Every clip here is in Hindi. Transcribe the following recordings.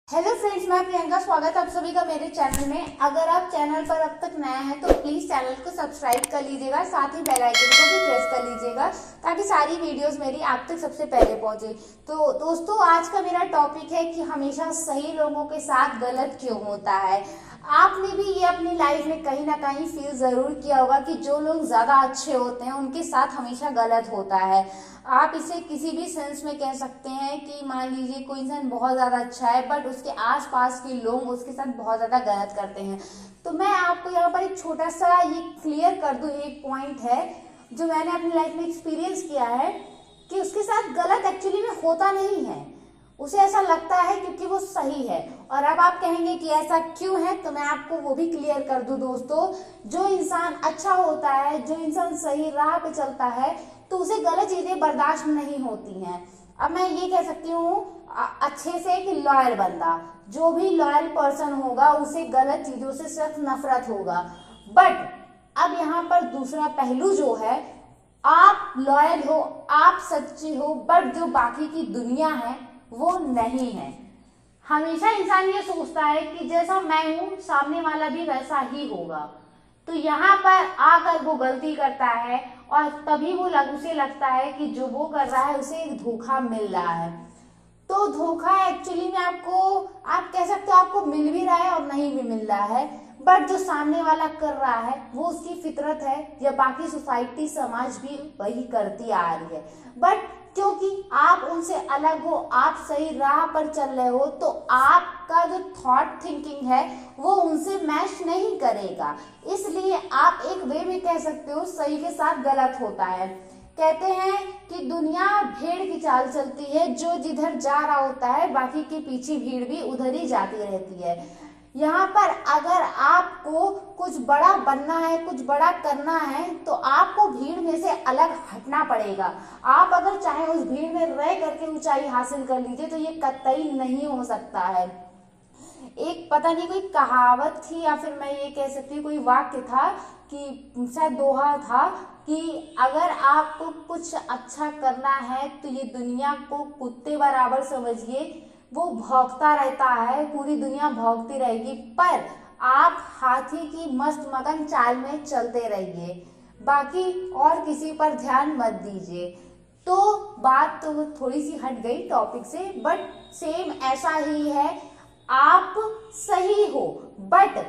हेलो फ्रेंड्स, मैं प्रियंका। स्वागत है आप सभी का मेरे चैनल में। अगर आप चैनल पर अब तक नए हैं तो प्लीज चैनल को सब्सक्राइब कर लीजिएगा, साथ ही बेल आइकन को भी प्रेस कर लीजिएगा ताकि सारी वीडियोस मेरी आप तक सबसे पहले पहुंचे। तो दोस्तों, आज का मेरा टॉपिक है कि हमेशा सही लोगों के साथ गलत क्यों होता है। आपने भी ये अपनी लाइफ में कहीं ना कहीं फील जरूर किया होगा कि जो लोग ज्यादा अच्छे होते हैं उनके साथ हमेशा गलत होता है। आप इसे किसी भी सेंस में कह सकते हैं कि मान लीजिए कोई इंसान बहुत ज्यादा अच्छा है बट उसके आसपास के लोग उसके साथ बहुत ज्यादा गलत करते हैं। तो मैं आपको यहाँ पर एक छोटा सा ये क्लियर कर दूं, एक पॉइंट है जो मैंने अपनी लाइफ में एक्सपीरियंस किया है कि उसके साथ गलत एक्चुअली में होता नहीं है, उसे ऐसा लगता है क्योंकि वो सही है। और अब आप कहेंगे कि ऐसा क्यों है, तो मैं आपको वो भी क्लियर कर दूं दोस्तों। जो इंसान अच्छा होता है, जो इंसान सही राह पे चलता है, तो उसे गलत चीजें बर्दाश्त नहीं होती हैं। अब मैं ये कह सकती हूँ अच्छे से कि लॉयल बंदा, जो भी लॉयल पर्सन होगा उसे गलत चीजों से सिर्फ नफरत होगा। बट अब यहाँ पर दूसरा पहलू जो है, आप लॉयल हो, आप सच्चे हो, बट जो बाकी की दुनिया है वो नहीं है। हमेशा इंसान ये सोचता है कि जैसा मैं हूं सामने वाला भी वैसा ही होगा। तो यहाँ पर आकर वो गलती करता है और तभी उसे लगता है कि जो वो कर रहा है उसे एक धोखा मिल रहा है। तो धोखा एक्चुअली में आपको, आप कह सकते हो आपको मिल भी रहा है और नहीं भी मिल रहा है। बट जो सामने वाला कर रहा है वो उसकी फितरत है, या बाकी सोसाइटी समाज भी वही करती आ रही है। बट क्योंकि आप उनसे अलग हो, आप सही राह पर चल रहे हो, तो आपका जो थॉट थिंकिंग है वो उनसे मैच नहीं करेगा। इसलिए आप एक वे में कह सकते हो सही के साथ गलत होता है। कहते हैं कि दुनिया भेड़ की चाल चलती है, जो जिधर जा रहा होता है बाकी के पीछे भीड़ भी उधर ही जाती रहती है। यहाँ पर अगर आपको कुछ बड़ा बनना है, कुछ बड़ा करना है, तो आपको भीड़ में से अलग हटना पड़ेगा। आप अगर चाहे उस भीड़ में रह करके ऊंचाई हासिल कर लीजिए तो ये कतई नहीं हो सकता है। एक पता नहीं कोई कहावत थी या फिर मैं ये कह सकती हूँ कोई वाक्य था कि शायद दोहा था कि अगर आपको कुछ अच्छा करना है तो ये दुनिया को कुत्ते बराबर समझिए, वो भौंकता रहता है, पूरी दुनिया भौंकती रहेगी, पर आप हाथी की मस्त मगन चाल में चलते रहिए, बाकी और किसी पर ध्यान मत दीजिए। तो बात तो थोड़ी सी हट गई टॉपिक से, बट सेम ऐसा ही है। आप सही हो बट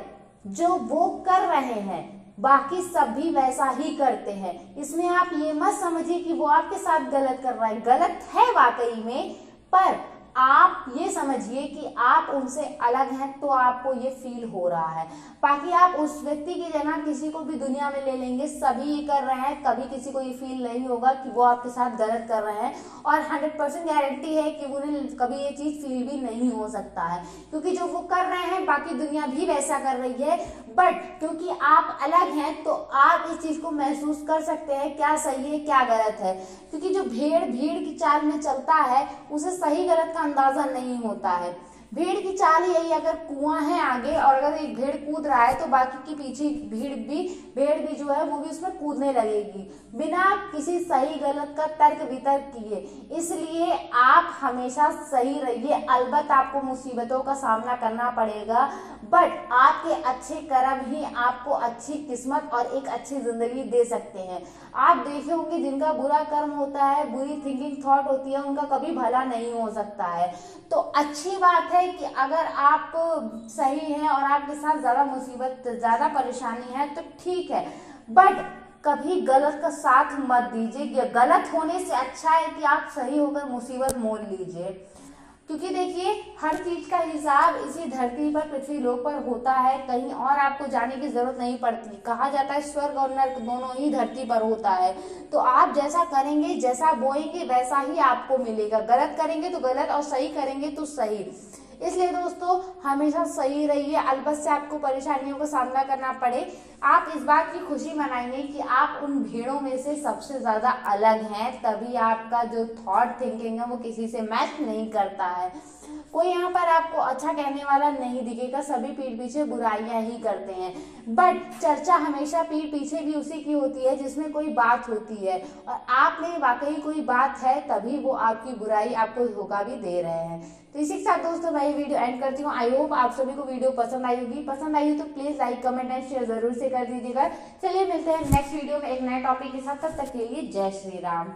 जो वो कर रहे हैं बाकी सब भी वैसा ही करते हैं। इसमें आप ये मत समझिए कि वो आपके साथ गलत कर रहा है, गलत है वाकई में, पर आप ये समझिए कि आप उनसे अलग हैं तो आपको ये फील हो रहा है। बाकी आप उस व्यक्ति की जगह किसी को भी दुनिया में ले लेंगे, सभी ये कर रहे हैं, कभी किसी को ये फील नहीं होगा कि वो आपके साथ गलत कर रहे हैं। और 100% गारंटी है कि उन्हें कभी ये चीज फील भी नहीं हो सकता है, क्योंकि जो वो कर रहे हैं बाकी दुनिया भी वैसा कर रही है। बट क्योंकि आप अलग हैं तो आप इस चीज को महसूस कर सकते हैं क्या सही है क्या गलत है। क्योंकि जो भेड़ भीड़ की चाल में चलता है उसे सही गलत का अंदाजा नहीं होता है। भीड़ की चाल यही, अगर कुआं है आगे और अगर एक भेड़ कूद रहा है तो बाकी की पीछे भेड़ भी जो है वो भी उसमें कूदने लगेगी बिना किसी सही गलत का तर्क वितर्क किए। इसलिए आप हमेशा सही रहिए। अलबत्त आपको मुसीबतों का सामना करना पड़ेगा, बट आपके अच्छे कर्म ही आपको अच्छी किस्मत और एक अच्छी जिंदगी दे सकते हैं। आप देखे होंगे जिनका बुरा कर्म होता है, बुरी थिंकिंग थॉट होती है, उनका कभी भला नहीं हो सकता है। तो अच्छी बात है कि अगर आप सही हैं और आपके साथ ज्यादा मुसीबत ज्यादा परेशानी है तो ठीक है, बट कभी गलत का साथ मत दीजिए। गलत होने से अच्छा है कि आप सही होकर मुसीबत मोल लीजिए। क्योंकि देखिए हर चीज का हिसाब इसी धरती पर, पृथ्वी लोक पर होता है, कहीं और आपको जाने की जरूरत नहीं पड़ती। कहा जाता है स्वर्ग और नर्क दोनों ही धरती पर होता है। तो आप जैसा करेंगे, जैसा बोएंगे वैसा ही आपको मिलेगा। गलत करेंगे तो गलत और सही करेंगे तो सही। इसलिए दोस्तों हमेशा सही रहिए, अलबत्त से आपको परेशानियों का सामना करना पड़े। आप इस बात की खुशी मनाइए कि आप उन भीड़ों में से सबसे ज्यादा अलग हैं, तभी आपका जो थॉट थिंकिंग है वो किसी से मैच नहीं करता है। कोई यहाँ पर आपको अच्छा कहने वाला नहीं दिखेगा, सभी पीठ पीछे बुराइयां ही करते हैं। बट चर्चा हमेशा पीठ पीछे भी उसी की होती है जिसमें कोई बात होती है, और आप में वाकई कोई बात है तभी वो आपकी बुराई आपको धोखा भी दे रहे हैं। तो इसी के साथ दोस्तों मैं ये वीडियो एंड करती हूँ। आई होप आप सभी को वीडियो पसंद आई होगी। पसंद आई हो तो please like comment and share जरूर से कर दीजिएगा। चलिए मिलते हैं नेक्स्ट वीडियो में एक नए टॉपिक के साथ, तब तक के लिए जय श्री राम।